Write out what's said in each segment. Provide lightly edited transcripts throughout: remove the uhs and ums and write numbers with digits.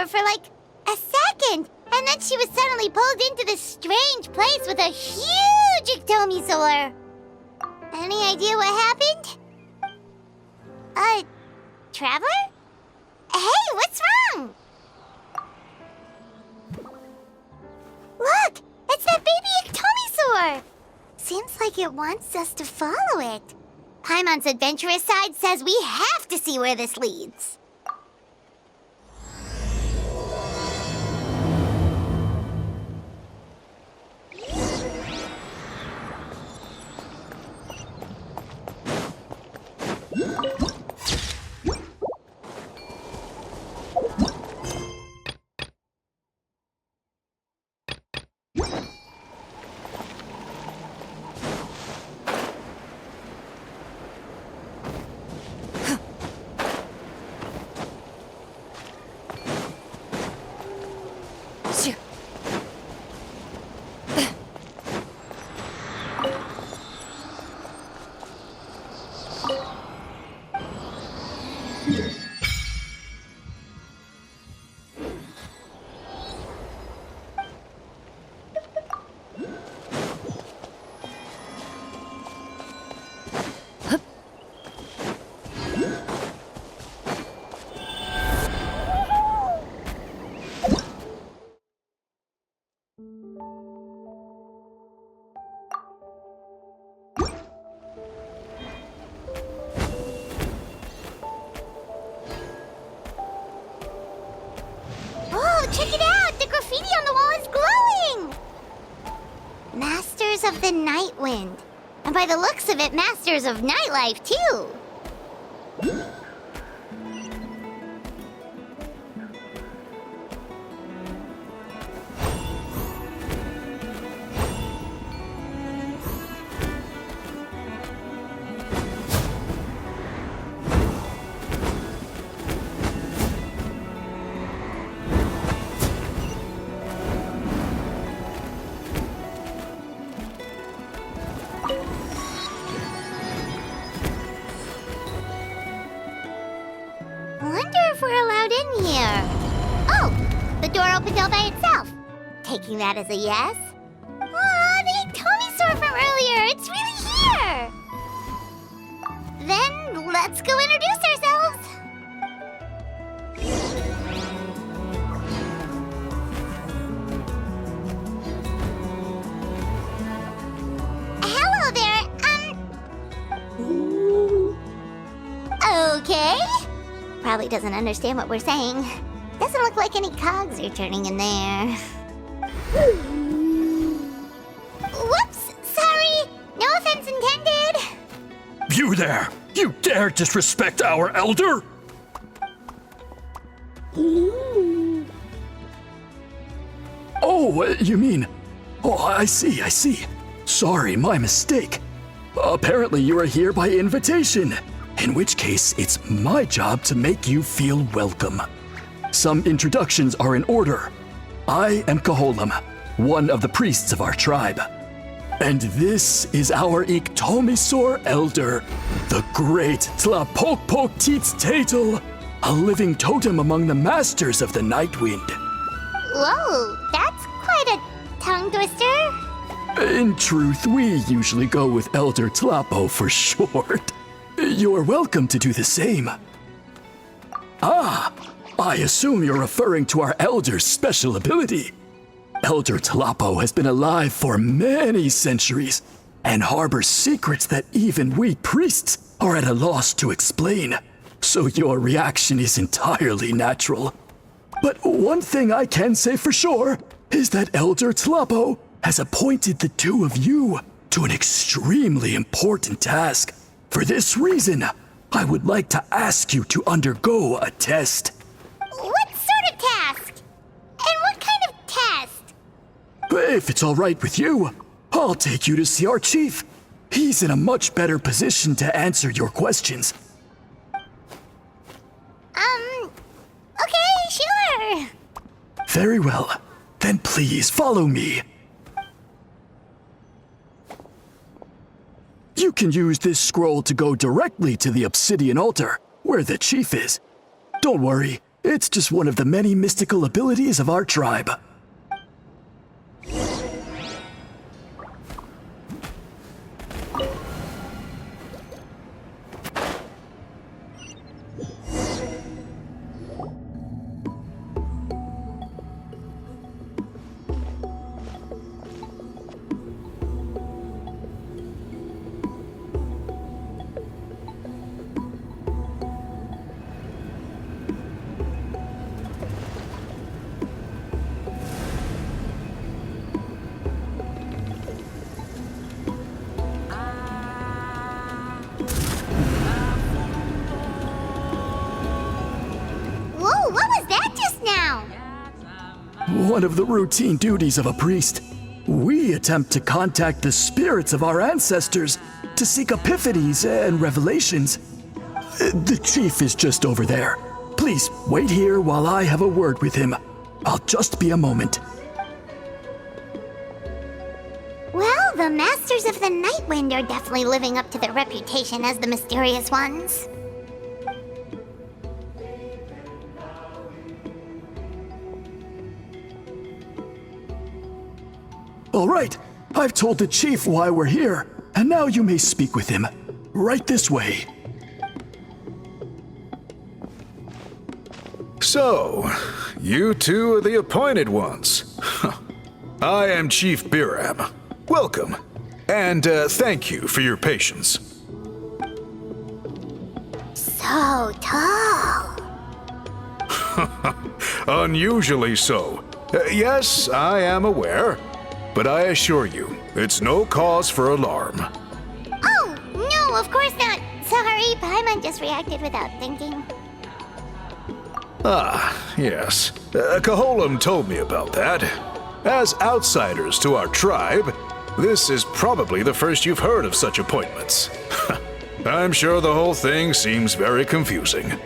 For like a second, and then she was suddenly pulled into this strange place with a huge ectomisaur. Any idea what happened? Traveler? Hey, what's wrong? Look, it's that baby ectomisaur. Seems like it wants us to follow it. Paimon's adventurous side says we have to see where this leads. Check it out! The graffiti on the wall is glowing! Masters of the Night Wind. And by the looks of it, masters of nightlife, too. Wonder if we're allowed in here. Oh, The door opened all by itself. Taking that as a yes. Aw, the Tomisaur from earlier! It's really here! Then, let's go introduce ourselves! Hello there, Okay. Probably doesn't understand what we're saying. Doesn't look like any cogs are turning in there. Whoops! Sorry! No offense intended! You there! You dare disrespect our elder? Oh, you mean... Oh, I see. Sorry, my mistake. Apparently you are here by invitation, in which case it's my job to make you feel welcome. Some introductions are in order. I am Koholum, one of the priests of our tribe. And this is our Iktomisaur elder, the great Tlapokpokteets-Tatel, a living totem among the masters of the Nightwind. Whoa, that's quite a tongue twister. In truth, we usually go with Elder Tlapo for short. You're welcome to do the same. Ah, I assume you're referring to our elder's special ability. Elder Tlapo has been alive for many centuries and harbors secrets that even we priests are at a loss to explain. So your reaction is entirely natural. But one thing I can say for sure is that Elder Tlapo has appointed the two of you to an extremely important task. For this reason, I would like to ask you to undergo a test. What sort of task? And what kind of test? If it's all right with you, I'll take you to see our chief. He's in a much better position to answer your questions. Okay, sure. Very well. Then please follow me. You can use this scroll to go directly to the obsidian altar, where the chief is. Don't worry, it's just one of the many mystical abilities of our tribe. Whoa, what was that just now? One of the routine duties of a priest. We attempt to contact the spirits of our ancestors to seek epiphanies and revelations. The chief is just over there. Please wait here while I have a word with him. I'll just be a moment. Well, the Masters of the Nightwind are definitely living up to their reputation as the mysterious ones. All right, I've told the chief why we're here, and now you may speak with him. Right this way. So, you two are the appointed ones. I am Chief Biram. Welcome, and thank you for your patience. So tall. Unusually so. Yes, I am aware, but I assure you, it's no cause for alarm. Oh, no, of course not. Sorry, Paimon just reacted without thinking. Ah, yes. Koholum told me about that. As outsiders to our tribe, this is probably the first you've heard of such appointments. I'm sure the whole thing seems very confusing.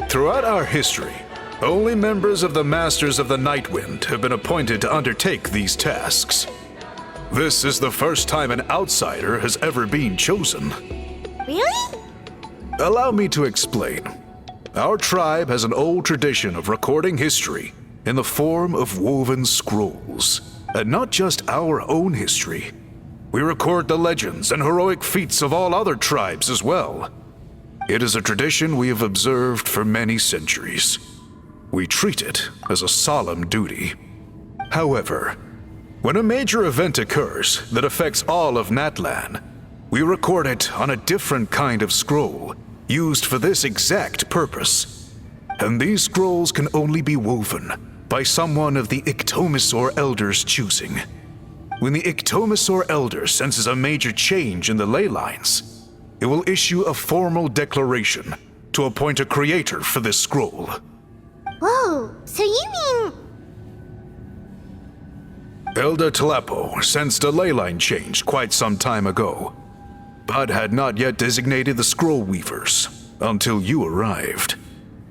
Throughout our history, only members of the Masters of the Nightwind have been appointed to undertake these tasks. This is the first time an outsider has ever been chosen. Really? Allow me to explain. Our tribe has an old tradition of recording history in the form of woven scrolls, and not just our own history. We record the legends and heroic feats of all other tribes as well. It is a tradition we have observed for many centuries. We treat it as a solemn duty. However, when a major event occurs that affects all of Mictlan, we record it on a different kind of scroll, used for this exact purpose. And these scrolls can only be woven by someone of the Ictomisaur Elder's choosing. When the Ictomisaur Elder senses a major change in the ley lines, it will issue a formal declaration to appoint a creator for this scroll. Whoa, so you mean... Elder Tlapo sensed a ley line change quite some time ago, but had not yet designated the scroll weavers until you arrived.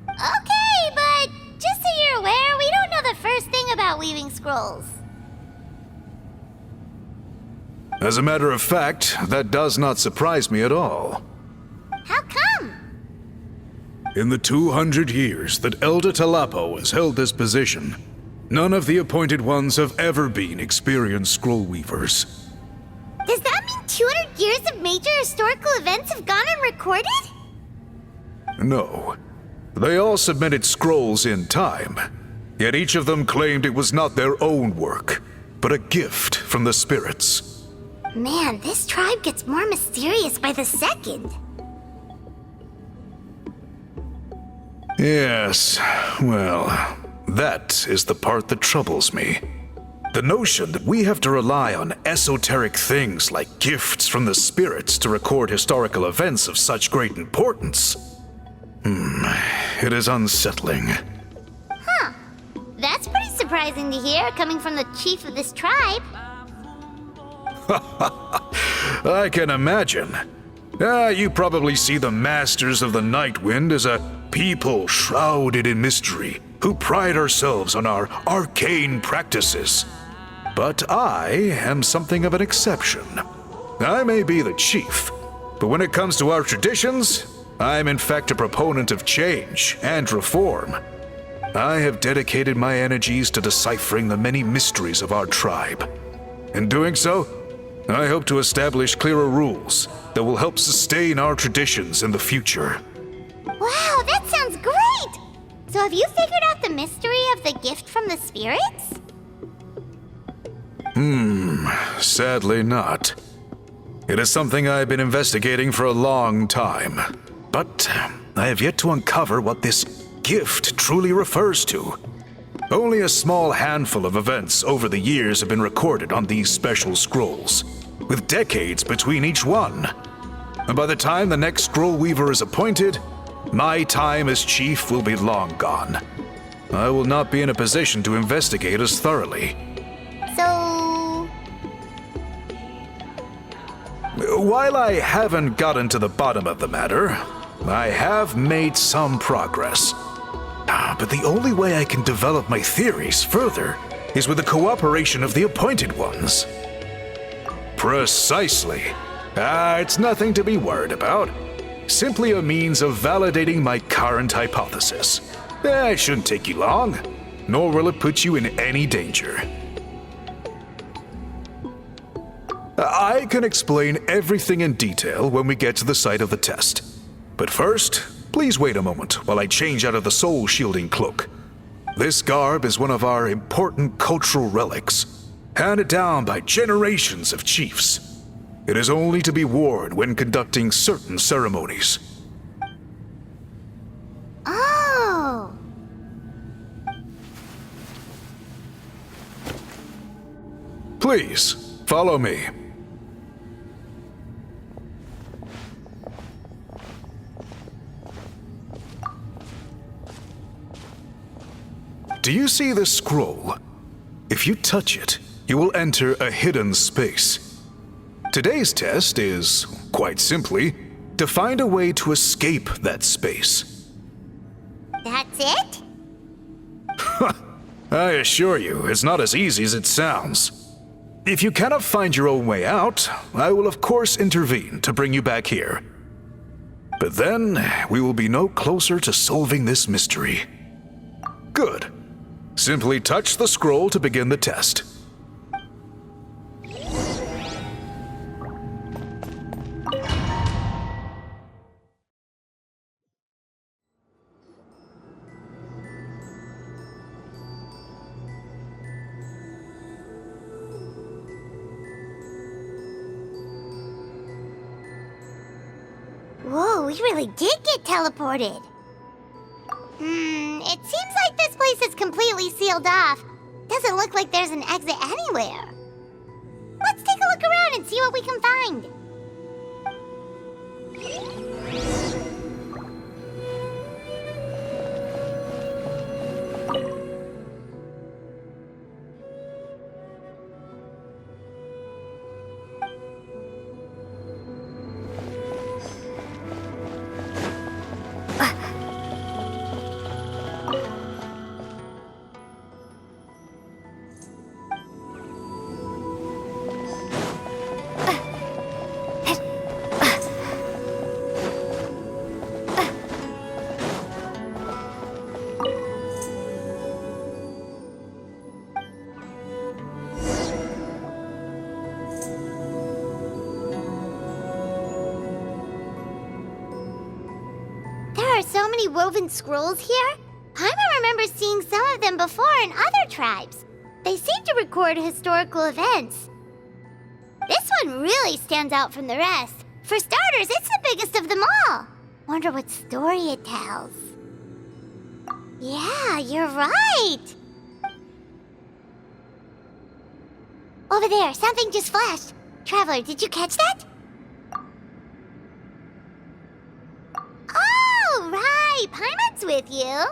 Okay, but just so you're aware, we don't know the first thing about weaving scrolls. As a matter of fact, that does not surprise me at all. How come? In the 200 years that Elder Tlapo has held this position, none of the appointed ones have ever been experienced scroll weavers. Does that mean 200 years of major historical events have gone unrecorded? No. They all submitted scrolls in time, yet each of them claimed it was not their own work, but a gift from the spirits. Man, this tribe gets more mysterious by the second. Yes, well, that is the part that troubles me. The notion that we have to rely on esoteric things like gifts from the spirits to record historical events of such great importance. It is unsettling. Huh. That's pretty surprising to hear, coming from the chief of this tribe. I can imagine. You probably see the Masters of the Night Wind as a people shrouded in mystery, who pride ourselves on our arcane practices. But I am something of an exception. I may be the chief, but when it comes to our traditions, I'm in fact a proponent of change and reform. I have dedicated my energies to deciphering the many mysteries of our tribe. In doing so, I hope to establish clearer rules that will help sustain our traditions in the future. Wow, that sounds great! So have you figured out the mystery of the gift from the spirits? Sadly not. It is something I've been investigating for a long time, but I have yet to uncover what this gift truly refers to. Only a small handful of events over the years have been recorded on these special scrolls, with decades between each one. And by the time the next scroll weaver is appointed, my time as chief will be long gone. I will not be in a position to investigate as thoroughly. So... While I haven't gotten to the bottom of the matter, I have made some progress. But the only way I can develop my theories further is with the cooperation of the appointed ones. Precisely. It's nothing to be worried about. Simply a means of validating my current hypothesis. It shouldn't take you long, nor will it put you in any danger. I can explain everything in detail when we get to the site of the test. But first, please wait a moment while I change out of the soul-shielding cloak. This garb is one of our important cultural relics, handed down by generations of chiefs. It is only to be worn when conducting certain ceremonies. Oh! Please, follow me. Do you see this scroll? If you touch it, you will enter a hidden space. Today's test is, quite simply, to find a way to escape that space. That's it? I assure you, it's not as easy as it sounds. If you cannot find your own way out, I will of course intervene to bring you back here. But then, we will be no closer to solving this mystery. Good. Simply touch the scroll to begin the test. Whoa, we really did get teleported. It seems like this place is completely sealed off. Doesn't look like there's an exit anywhere. Let's take a look around and see what we can find. There are so many woven scrolls here. Paimon remembers seeing some of them before in other tribes. They seem to record historical events. This one really stands out from the rest. For starters, it's the biggest of them all. Wonder what story it tells. Yeah, you're right. Over there, something just flashed. Traveler, did you catch that? Oh, right. Paimon's with you.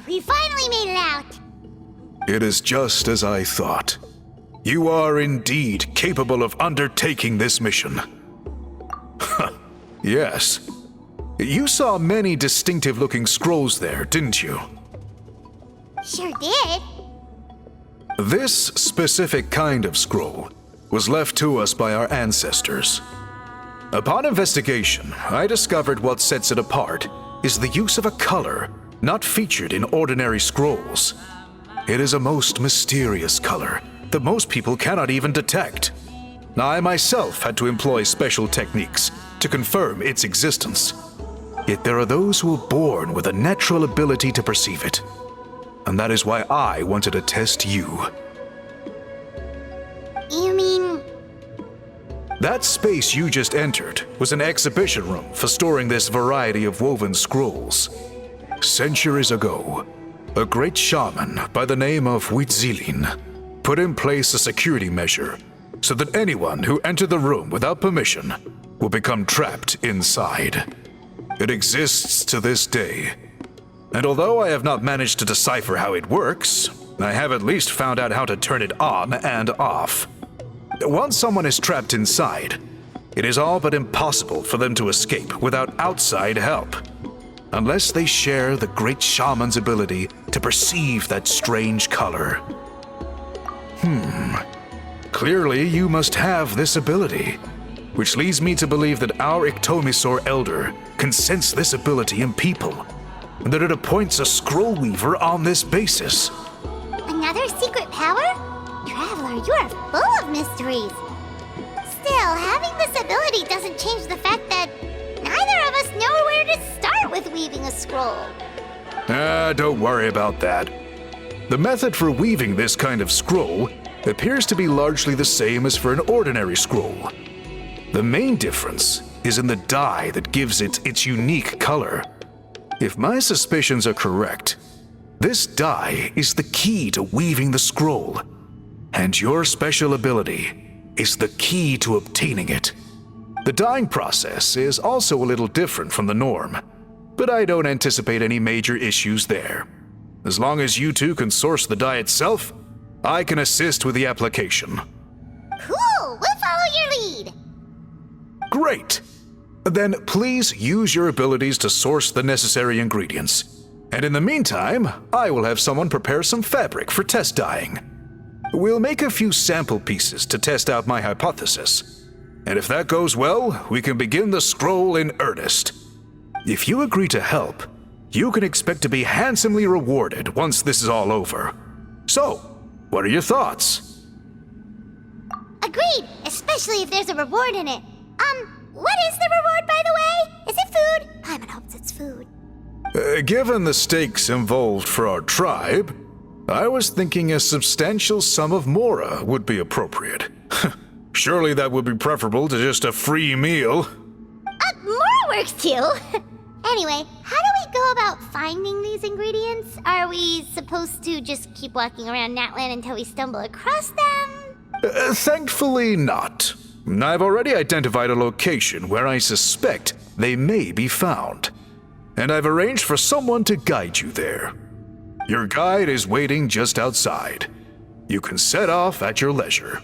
We finally made it out! It is just as I thought. You are indeed capable of undertaking this mission. Yes. You saw many distinctive-looking scrolls there, didn't you? Sure did. This specific kind of scroll was left to us by our ancestors. Upon investigation, I discovered what sets it apart is the use of a color not featured in ordinary scrolls. It is a most mysterious color that most people cannot even detect. I myself had to employ special techniques to confirm its existence. Yet there are those who are born with a natural ability to perceive it. And that is why I wanted to test you. You mean... That space you just entered was an exhibition room for storing this variety of woven scrolls. Centuries ago, a great shaman by the name of Mictlan put in place a security measure so that anyone who entered the room without permission will become trapped inside. It exists to this day, and although I have not managed to decipher how it works, I have at least found out how to turn it on and off. Once someone is trapped inside, it is all but impossible for them to escape without outside help, unless they share the great shaman's ability to perceive that strange color. Clearly you must have this ability, which leads me to believe that our Ictomisor Elder can sense this ability in people, and that it appoints a scroll weaver on this basis. Another secret power? Traveler, you are full of mysteries. Still, having this ability doesn't change the fact that neither of us know where to start with weaving a scroll. Don't worry about that. The method for weaving this kind of scroll appears to be largely the same as for an ordinary scroll. The main difference is in the dye that gives it its unique color. If my suspicions are correct, this dye is the key to weaving the scroll, and your special ability is the key to obtaining it. The dyeing process is also a little different from the norm, but I don't anticipate any major issues there. As long as you two can source the dye itself, I can assist with the application. Cool! We'll follow your lead! Great! Then please use your abilities to source the necessary ingredients. And in the meantime, I will have someone prepare some fabric for test dyeing. We'll make a few sample pieces to test out my hypothesis. And if that goes well, we can begin the scroll in earnest. If you agree to help, you can expect to be handsomely rewarded once this is all over. So, what are your thoughts? Agreed, especially if there's a reward in it. What is the reward, by the way? Is it food? Paimon hopes it's food. Given the stakes involved for our tribe, I was thinking a substantial sum of mora would be appropriate. Surely that would be preferable to just a free meal. Mora works too. Anyway, how do we go about finding these ingredients? Are we supposed to just keep walking around Natlan until we stumble across them? Thankfully not. I've already identified a location where I suspect they may be found, and I've arranged for someone to guide you there. Your guide is waiting just outside. You can set off at your leisure.